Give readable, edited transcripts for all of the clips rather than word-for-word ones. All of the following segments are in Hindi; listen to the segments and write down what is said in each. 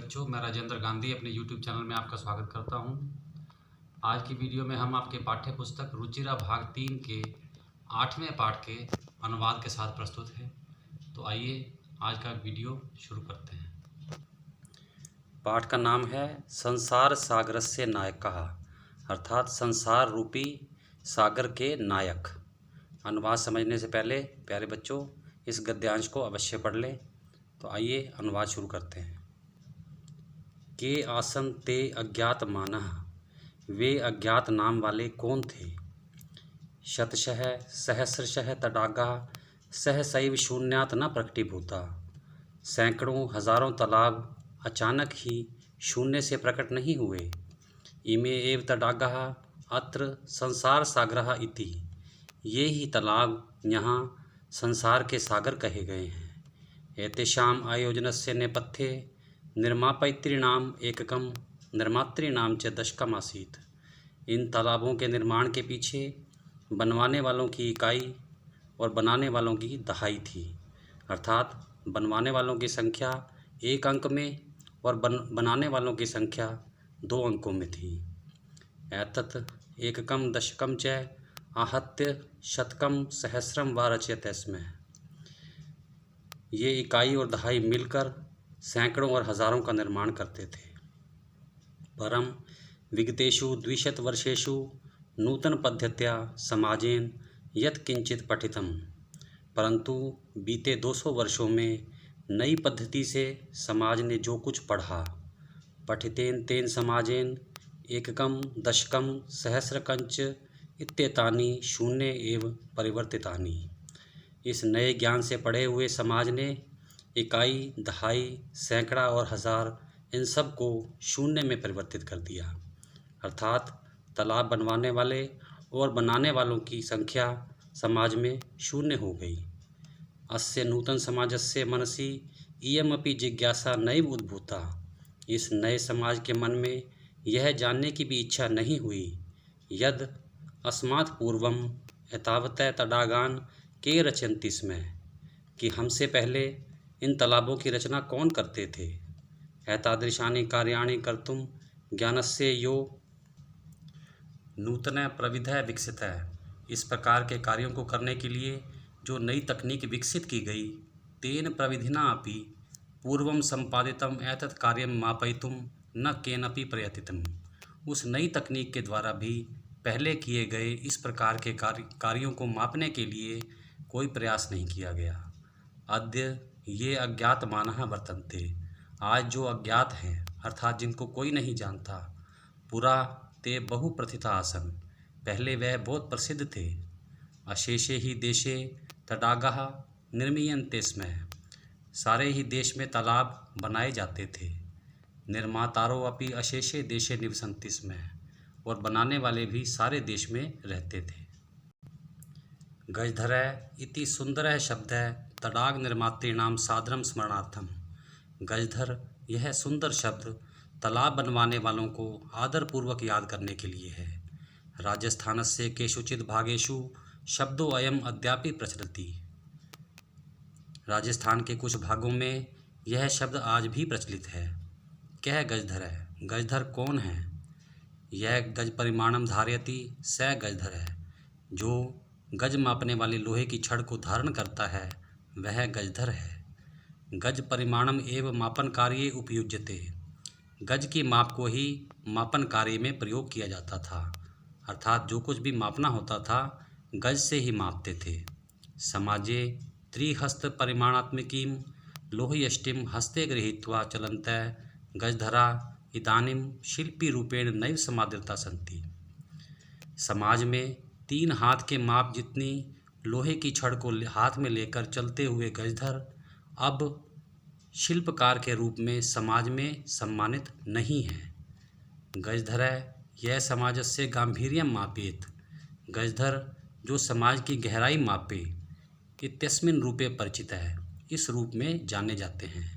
बच्चों, मैं राजेंद्र गांधी अपने YouTube चैनल में आपका स्वागत करता हूं। आज की वीडियो में हम आपके पाठ्य पुस्तक रुचिरा भाग 3 के 8वें पाठ के अनुवाद के साथ प्रस्तुत हैं। तो आइए आज का वीडियो शुरू करते हैं। पाठ का नाम है संसार सागरस्य नायकः, अर्थात संसार रूपी सागर के नायक। अनुवाद समझने से पहले प्यारे बच्चों इस गद्यांश को अवश्य पढ़ लें। तो आइए अनुवाद शुरू करते हैं। के आसन ते अज्ञात मानः, वे अज्ञात नाम वाले कौन थे। शतशः सहस्रशः तडागा सहसैव शून्यात् न प्रकटीभूता, सैकड़ों हजारों तालाब अचानक ही शून्य से प्रकट नहीं हुए। इमे एव तडागाः अत्र संसार सागरः इति, ये ही तालाब यहाँ संसार के सागर कहे गए हैं। एतेषाम् आयोजनस्य नेपथ्ये निर्मापयितॄणाम् एककं निर्मातॄणां च दशकम् आसीत्। इन तालाबों के निर्माण के पीछे बनवाने वालों की इकाई और बनाने वालों की दहाई थी, अर्थात बनवाने वालों की संख्या 1 अंक में और बनाने वालों की संख्या 2 अंकों में थी। एतत् एककं दशकं च आहत्य शतकं सहस्रं वा रचयते स्म, ये इकाई और दहाई मिलकर सैकड़ों और हजारों का निर्माण करते थे। परम विगतेषु द्विशतवर्षेषु नूतन पद्धत्या समाजेन यत् किंचित पठितम, परंतु बीते 200 वर्षों में नई पद्धति से समाज ने जो कुछ पढ़ा, पठितेन तेन समाजेन एककम दशकम सहस्रकंच इत्येतानि शून्य एव परिवर्तितानि। इस नए ज्ञान से पढ़े हुए समाज ने इकाई, दहाई, सैकड़ा और हजार इन सब को शून्य में परिवर्तित कर दिया, अर्थात तालाब बनवाने वाले और बनाने वालों की संख्या समाज में शून्य हो गई। अस्य नूतन समाजस्य मनसि इयमपि जिज्ञासा नैव उद्भूता, इस नए समाज के मन में यह जानने की भी इच्छा नहीं हुई यद अस्मात् पूर्वम एतावतः तडागान के रचयन्ति स्म, कि हमसे पहले इन तालाबों की रचना कौन करते थे। एतादृशानि कार्याणि कर्तुं ज्ञानस्य यो नूतन प्रविधि विकसितः, इस प्रकार के कार्यों को करने के लिए जो नई तकनीक विकसित की गई, तेन प्रविधिना अपि पूर्वं संपादितम एतत् कार्यं मापयितुं न केनपि प्रयतितम्, उस नई तकनीक के द्वारा भी पहले किए गए इस प्रकार के कार्यों को मापने के लिए कोई प्रयास नहीं किया गया। अद्य ये अज्ञात मानः वर्तन्ते, आज जो अज्ञात हैं अर्थात जिनको कोई नहीं जानता, पुरा ते बहु प्रथिता आसन, पहले वह बहुत प्रसिद्ध थे। अशेषे ही देशे तडागाः निर्मीयन्ते स्म, सारे ही देश में तालाब बनाए जाते थे। निर्मातारो अपि अशेषे देशे निवसन्ति स्म, और बनाने वाले भी सारे देश में रहते थे। गजधरः इति सुंदरः शब्दः तडाग निर्मातॄणां सादरं स्मरणार्थम, गजधर यह सुंदर शब्द तालाब बनवाने वालों को आदरपूर्वक याद करने के लिए है। राजस्थानस्य केषुचित् भागेषु शब्दो अयम अद्यापि प्रचलति, राजस्थान के कुछ भागों में यह शब्द आज भी प्रचलित है। कह गजधरः, गजधर कौन है। यह गज परिमाणम धारयति स गजधर है, जो गज मापने वाली लोहे की छड़ को धारण करता है वह गजधर है। गज परिमाणम एव मापन कार्ये उपयुज्यते, गज की माप को ही मापन कार्य में प्रयोग किया जाता था, अर्थात जो कुछ भी मापना होता था गज से ही मापते थे। समाजे त्रिहस्त परिमाणात्मकीं लोहयष्टिं हस्ते गृहीत्वा चलन्तः गजधरा इदानीं शिल्पी रूपेण नैव समादृता सन्ति, समाज में 3 हाथ के माप जितनी लोहे की छड़ को हाथ में लेकर चलते हुए गजधर अब शिल्पकार के रूप में समाज में सम्मानित नहीं है। गजधरः यह समाजस्य गांभीर्यं मापेत, गजधर जो समाज की गहराई मापे, इत्यस्मिन् रूपे परिचित है, इस रूप में जाने जाते हैं।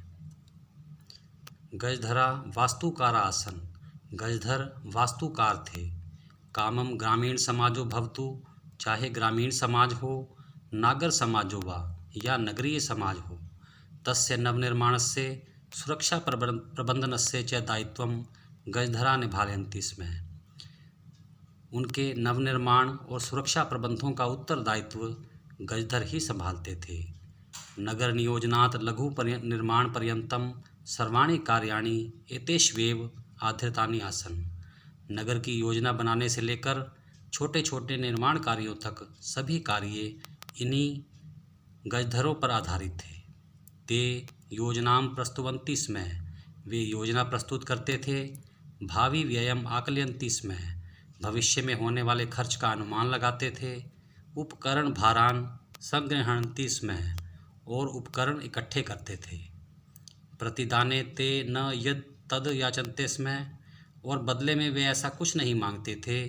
गजधरा वास्तुकार आसन, गजधर वास्तुकार थे। कामम ग्रामीण समाजो भवतु, चाहे ग्रामीण समाज हो, नागर समाजो वा या नगरीय समाज हो, तस्य नवनिर्माणस्य सुरक्षा प्रबंधनस्य च दायित्वं गजधरा निभालयन्ति स्म। उनके नवनिर्माण और सुरक्षा प्रबंधों का उत्तरदायित्व गजधर ही संभालते थे। नगर नियोजनात् लघु निर्माण पर्यंतम सर्वाणि कार्याणि एतेष्वेव आधृतानि आसन्। नगर की योजना बनाने से लेकर छोटे छोटे निर्माण कार्यों तक सभी कार्य इन्हीं गजधरों पर आधारित थे। ते योजनां प्रस्तुवन्ति स्म। वे योजना प्रस्तुत करते थे। भावी व्ययम आकलयन्ति स्म। भविष्य में होने वाले खर्च का अनुमान लगाते थे। उपकरण भारान संग्रहणन्ति स्म। और उपकरण इकट्ठे करते थे। प्रतिदाने ते न यद तद याचन्ते स्म। और बदले में वे ऐसा कुछ नहीं मांगते थे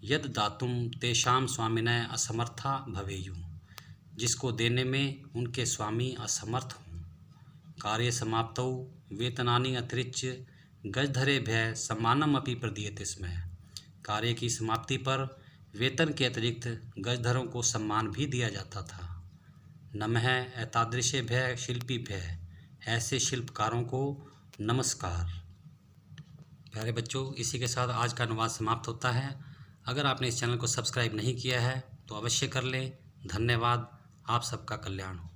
यद दातुम तेषां स्वामिनः असमर्था भवेयुः, जिसको देने में उनके स्वामी असमर्थ हों। कार्य समाप्तौ वेतनानि अतिरिच्य गजधरेभ्यः सम्मानम अपि प्रदीयते स्म। कार्य की समाप्ति पर वेतन के अतिरिक्त गजधरों को सम्मान भी दिया जाता था। नमः एतादृशेभ्यः शिल्पीभ्यः, ऐसे शिल्पकारों को नमस्कार। प्यारे बच्चों, इसी के साथ आज का अनुवाद समाप्त होता है। अगर आपने इस चैनल को सब्सक्राइब नहीं किया है तो अवश्य कर लें। धन्यवाद। आप सबका कल्याण हो।